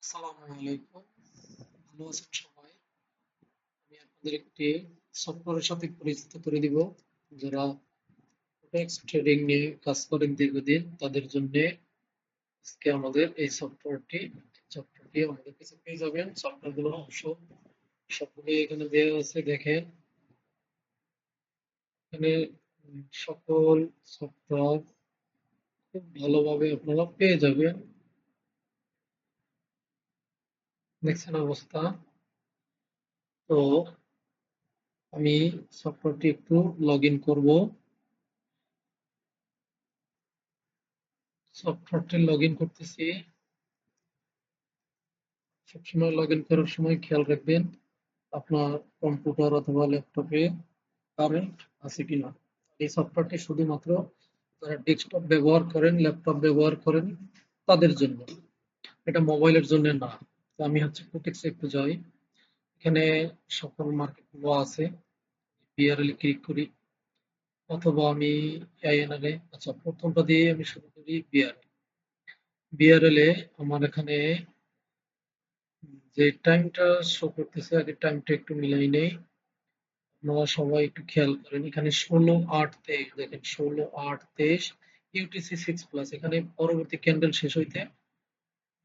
আসসালামু আলাইকুম। ভালো আছেন সবাই? আমি আপনাদের একটি সফটওয়্যারের সাথে পরিচিত করে দিব। যারা ফরেক্স ট্রেডিং নিয়ে কাজ করেন দীর্ঘদিন তাদের জন্য আজকে আমাদের এই সফটওয়্যারটি আমাদের কাছে পেয়ে যাবেন। সফটওয়্যারগুলো অবশ্য সবগুলো এখানে দেওয়া আছে দেখেন। এখানে সকল সফটওয়্যার খুব ভালোভাবে আপনারা পেয়ে যাবেন। দেখছেন অবস্থা। তো আমি সফটওয়্যারটি একটু লগ ইন করবো। সফটওয়্যারটি লগ ইন করতেছি। সবসময় লগ ইন করার সময় খেয়াল রাখবেন আপনার কম্পিউটার অথবা ল্যাপটপে কারেন্ট আছে কিনা। এই সফটওয়্যারটি শুধুমাত্র যারা ডেস্কটপ ব্যবহার করেন, ল্যাপটপ ব্যবহার করেন তাদের জন্য। এটা মোবাইলের জন্য না। তো আমি কোটেক্সে একটু যাই। এখানে সকল মার্কেটগুলো আছে। বিআরএল এ ক্লিক করি অথবা আমি আইএনআর এ প্রথমটা দিয়ে আমি শুরু করি বিআরএল। বিআরএল এ আমার এখানে যে টাইমটা শো করতেছে আগের টাইমটা একটু মিলাই নেই। আপনারা সবাই একটু খেয়াল করেন এখানে 16/8/23 দেখেন 16/8/23 ইউটিসি 6 প্লাস এখানে পরবর্তী ক্যান্ডেল শেষ হইতে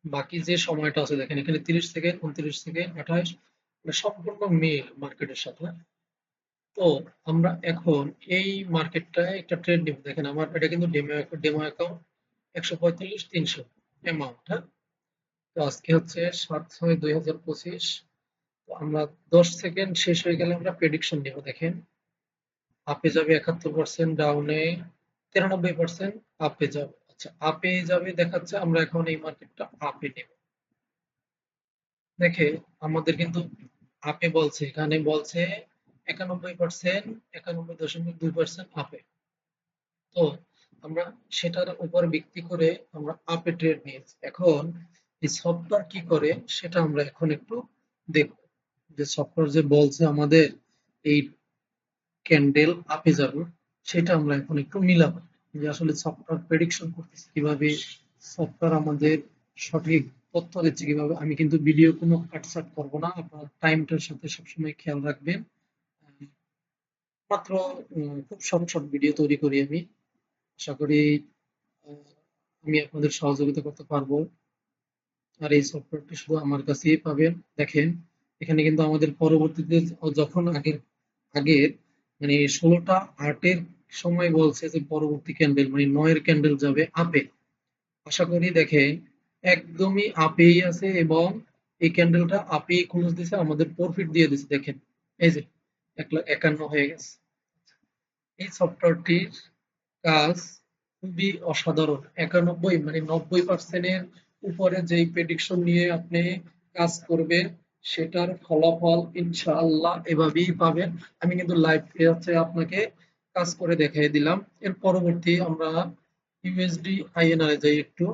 বাকি যে সময়টা আছে দেখেন এখানে 30 সেকেন্ড 29 সেকেন্ড 28 মানে সম্পূর্ণ মিল মার্কেটের সাথে। তো আমরা এখন এই মার্কেটটায় একটা ট্রেড নিব। দেখেন আমার এটা কিন্তু ডেমো অ্যাকাউন্ট 145-300 অ্যামাউন্ট। হ্যাঁ, তো আজকে 7/6/2025। তো আমরা 10 সেকেন্ড শেষ হয়ে গেলে আমরা প্রেডিকশন নিব। দেখেন আপে যাবে 71%, ডাউনে 93%, আপে যাবে। আচ্ছা আপে যাবে দেখাচ্ছে, আমরা এখন এই মার্কেটটা আপে নেব। দেখে আমাদের কিন্তু আপে বলছে, এখানে বলছে 91%, 91.2% আপে। তো আমরা সেটার উপর ভিত্তি করে আমরা আপে ট্রেড নিয়েছি। এখন এই সফটওয়্যার কি করে সেটা আমরা এখন একটু দেখব। যে সফটওয়্যার যে বলছে আমাদের এই ক্যান্ডেল আপে যাবে সেটা আমরা এখন একটু মিলাবো। যে আসলে সফটওয়্যার প্রেডিকশন করতেছে কিভাবে, সফটওয়্যার আমাদের সঠিক তথ্য দিচ্ছে কিভাবে। আমি কিন্তু ভিডিও কোনো কাটছাট করবো না, আপনার টাইমটার সাথে সবসময় খেয়াল রাখবেন। মাত্র খুব শর্ট শর্ট ভিডিও তৈরি করি আমি। আশা করি আহ, আমি আপনাদের সহযোগিতা করতে পারবো। আর এই সফটওয়্যারটি শুধু আমার কাছেই পাবেন। দেখেন এখানে কিন্তু আমাদের পরবর্তীতে যখন আগের মানে 16/8 সময় বলছে যে পরবর্তী ক্যান্ডেল মানে 9 ক্যান্ডেল যাবে আপে। আশা করি দেখেন একদমই আপেই আছে এবং এই ক্যান্ডেলটা আপেই ক্লোজ দিছে, আমাদের প্রফিট দিয়ে দিছে। দেখেন এই যে 1,51 হয়ে গেছে। এই সফটওয়্যারটির কাজ খুবই অসাধারণ। 91 মানে 90% এর উপরে যেই প্রেডিকশন নিয়ে আপনি কাজ করবেন সেটার ফলাফল ইনশাআল্লাহ এভাবেই পাবেন। আমি কিন্তু লাইভ আপনাকে কাজ করে দেখিয়ে দিলাম। এর পরবর্তী আমরা ইউএসডি আইএনআর এ যাই একটু।